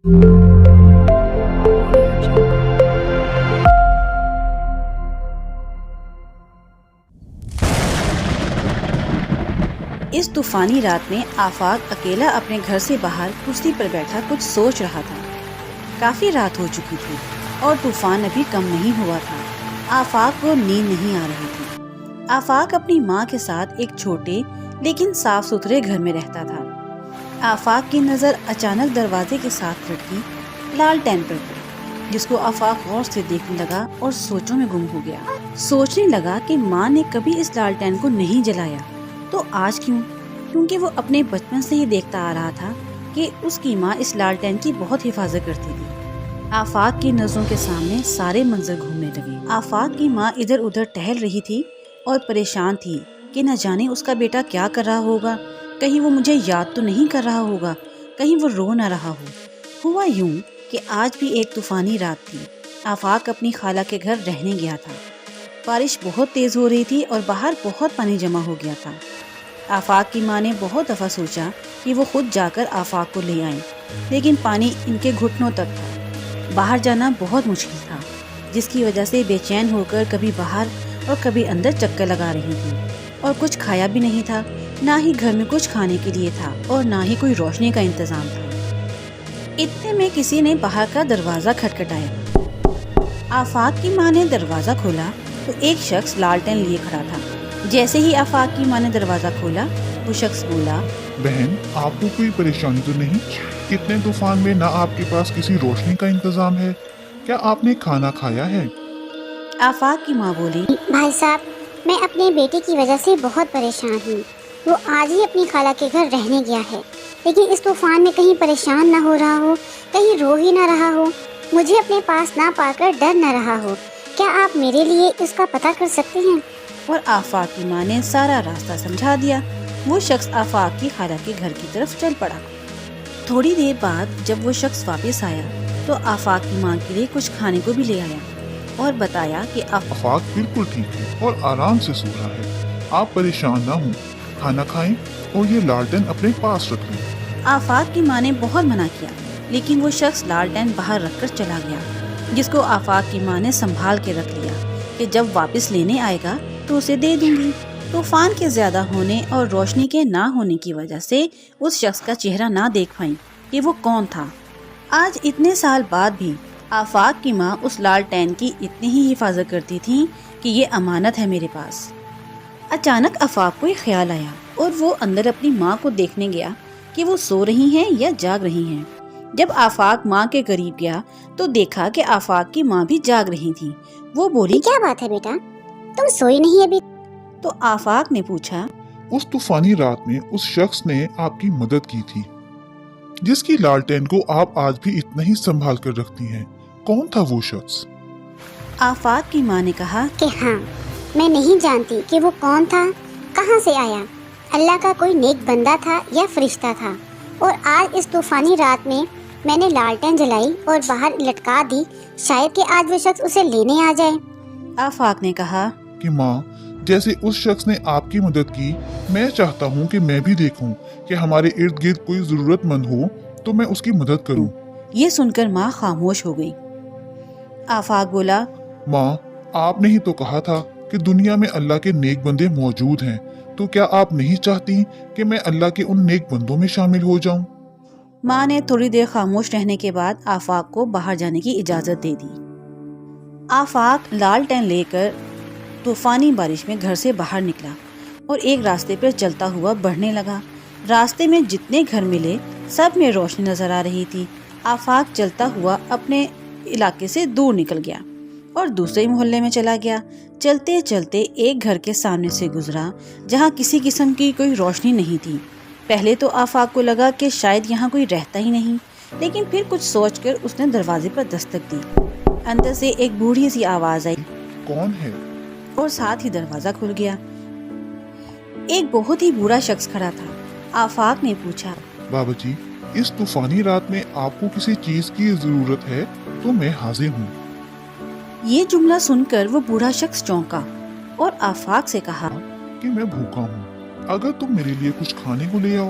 اس طوفانی رات میں آفاق اکیلا اپنے گھر سے باہر کرسی پر بیٹھا کچھ سوچ رہا تھا۔ کافی رات ہو چکی تھی اور طوفان ابھی کم نہیں ہوا تھا۔ آفاق کو نیند نہیں آ رہی تھی۔ آفاق اپنی ماں کے ساتھ ایک چھوٹے لیکن صاف ستھرے گھر میں رہتا تھا۔ آفاق کی نظر اچانک دروازے کے ساتھ لٹکی لالٹین پر پڑی، جس کو آفاق غور سے دیکھنے لگا اور سوچوں میں گم ہو گیا۔ سوچنے لگا کہ ماں نے کبھی اس لالٹین کو نہیں جلایا تو آج کیوں؟ کیونکہ وہ اپنے بچپن سے ہی دیکھتا آ رہا تھا کہ اس کی ماں اس لالٹین کی بہت حفاظت کرتی تھی۔ آفاق کی نظروں کے سامنے سارے منظر گھومنے لگے۔ آفاق کی ماں ادھر ادھر ٹہل رہی تھی اور پریشان تھی کہ نہ جانے اس کا بیٹا کیا کر رہا ہوگا، کہیں وہ مجھے یاد تو نہیں کر رہا ہوگا، کہیں وہ رو نہ رہا ہو۔ ہوا یوں کہ آج بھی ایک طوفانی رات تھی۔ آفاق اپنی خالہ کے گھر رہنے گیا تھا۔ بارش بہت تیز ہو رہی تھی اور باہر بہت پانی جمع ہو گیا تھا۔ آفاق کی ماں نے بہت دفعہ سوچا کہ وہ خود جا کر آفاق کو لے آئیں، لیکن پانی ان کے گھٹنوں تک تھا۔ باہر جانا بہت مشکل تھا، جس کی وجہ سے بے چین ہو کر کبھی باہر اور کبھی اندر چکر لگا رہی تھی، اور کچھ کھایا بھی نہیں تھا، نہ ہی گھر میں کچھ کھانے کے لیے تھا اور نہ ہی کوئی روشنی کا انتظام تھا۔ اتنے میں کسی نے باہر کا دروازہ کھٹکھٹایا۔ آفاق کی ماں نے دروازہ کھولا تو ایک شخص لالٹین لیے کھڑا تھا۔ جیسے ہی آفاق کی ماں نے دروازہ کھولا، وہ شخص بولا، بہن، آپ کو کوئی پریشانی تو نہیں؟ اتنے طوفان میں نہ آپ کے پاس کسی روشنی کا انتظام ہے؟ کیا آپ نے کھانا کھایا ہے؟ آفاق کی ماں بولی، بھائی صاحب، میں اپنے بیٹے کی وجہ سے بہت پریشان ہوں۔ وہ آج ہی اپنی خالہ کے گھر رہنے گیا ہے، لیکن اس طوفان میں کہیں پریشان نہ ہو رہا ہو، کہیں رو ہی نہ رہا ہو، مجھے اپنے پاس نہ پا کر ڈر نہ رہا ہو۔ کیا آپ میرے لیے اس کا پتہ کر سکتے ہیں؟ اور آفاق کی ماں نے سارا راستہ سمجھا دیا۔ وہ شخص آفاق کی خالہ کے گھر کی طرف چل پڑا۔ تھوڑی دیر بعد جب وہ شخص واپس آیا تو آفاق کی ماں کے لیے کچھ کھانے کو بھی لے آیا اور بتایا کہ آفاق بالکل ٹھیک ہے اور آرام سے سو رہا ہے۔ آپ پریشان نہ ہوں، کھانا کھائیں اور یہ لالٹین اپنے پاس رکھ لیں۔ آفاق کی ماں نے بہت منع کیا، لیکن وہ شخص لالٹین باہر رکھ کر چلا گیا، جس کو آفاق کی ماں نے سنبھال کے رکھ لیا کہ جب واپس لینے آئے گا تو اسے دے دوں گی۔ طوفان کے زیادہ ہونے اور روشنی کے نہ ہونے کی وجہ سے اس شخص کا چہرہ نہ دیکھ پائیں کہ وہ کون تھا۔ آج اتنے سال بعد بھی آفاق کی ماں اس لالٹین کی اتنی ہی حفاظت کرتی تھی کہ یہ امانت ہے میرے پاس۔ اچانک آفاق کو ایک خیال آیا اور وہ اندر اپنی ماں کو دیکھنے گیا کہ وہ سو رہی ہیں یا جاگ رہی ہیں۔ جب آفاق ماں کے قریب گیا تو دیکھا کہ آفاق کی ماں بھی جاگ رہی تھی۔ وہ بولی، کیا بات ہے بیٹا، تم سوئی نہیں ابھی؟ تو آفاق نے پوچھا، اس طوفانی رات میں اس شخص نے آپ کی مدد کی تھی، جس کی لالٹین کو آپ آج بھی اتنا ہی سنبھال کر رکھتی ہیں۔ کون تھا وہ شخص؟ آفاق کی ماں نے کہا کہ ہاں، میں نہیں جانتی کہ وہ کون تھا، کہاں سے آیا۔ اللہ کا کوئی نیک بندہ تھا یا فرشتہ تھا، اور آج اس طوفانی رات میں نے لالٹین جلائی اور باہر لٹکا دی، شاید کہ آج وہ شخص اسے لینے آ جائے۔ آفاق نے کہا کہ ماں، جیسے اس شخص نے آپ کی مدد کی، میں چاہتا ہوں کہ میں بھی دیکھوں کہ ہمارے ارد گرد کوئی ضرورت مند ہو تو میں اس کی مدد کروں۔ یہ سن کر ماں خاموش ہو گئی۔ آفاق بولا، ماں، آپ نے ہی تو کہا تھا کہ دنیا میں اللہ کے نیک بندے موجود ہیں، تو کیا آپ نہیں چاہتی کہ میں اللہ کے ان نیک بندوں میں شامل ہو جاؤں؟ ماں نے تھوڑی دیر خاموش رہنے کے بعد آفاق کو باہر جانے کی اجازت دے دی۔ آفاق لالٹین لے کر طوفانی بارش میں گھر سے باہر نکلا اور ایک راستے پر چلتا ہوا بڑھنے لگا۔ راستے میں جتنے گھر ملے سب میں روشنی نظر آ رہی تھی۔ آفاق چلتا ہوا اپنے علاقے سے دور نکل گیا اور دوسرے محلے میں چلا گیا۔ چلتے چلتے ایک گھر کے سامنے سے گزرا جہاں کسی قسم کی کوئی روشنی نہیں تھی۔ پہلے تو آفاق کو لگا کہ شاید یہاں کوئی رہتا ہی نہیں، لیکن پھر کچھ سوچ کر اس نے دروازے پر دستک دی۔ اندر سے ایک بوڑھی سی آواز آئی، کون ہے؟ اور ساتھ ہی دروازہ کھل گیا۔ ایک بہت ہی بوڑھا شخص کھڑا تھا۔ آفاق نے پوچھا، بابا جی، اس طوفانی رات میں آپ کو کسی چیز کی ضرورت ہے تو میں حاضر ہوں۔ یہ جملہ سن کر وہ بوڑھا شخص چونکا اور آفاق سے کہا کہ میں بھوکا ہوں، اگر تم میرے لیے کچھ کھانے کو لے آؤ۔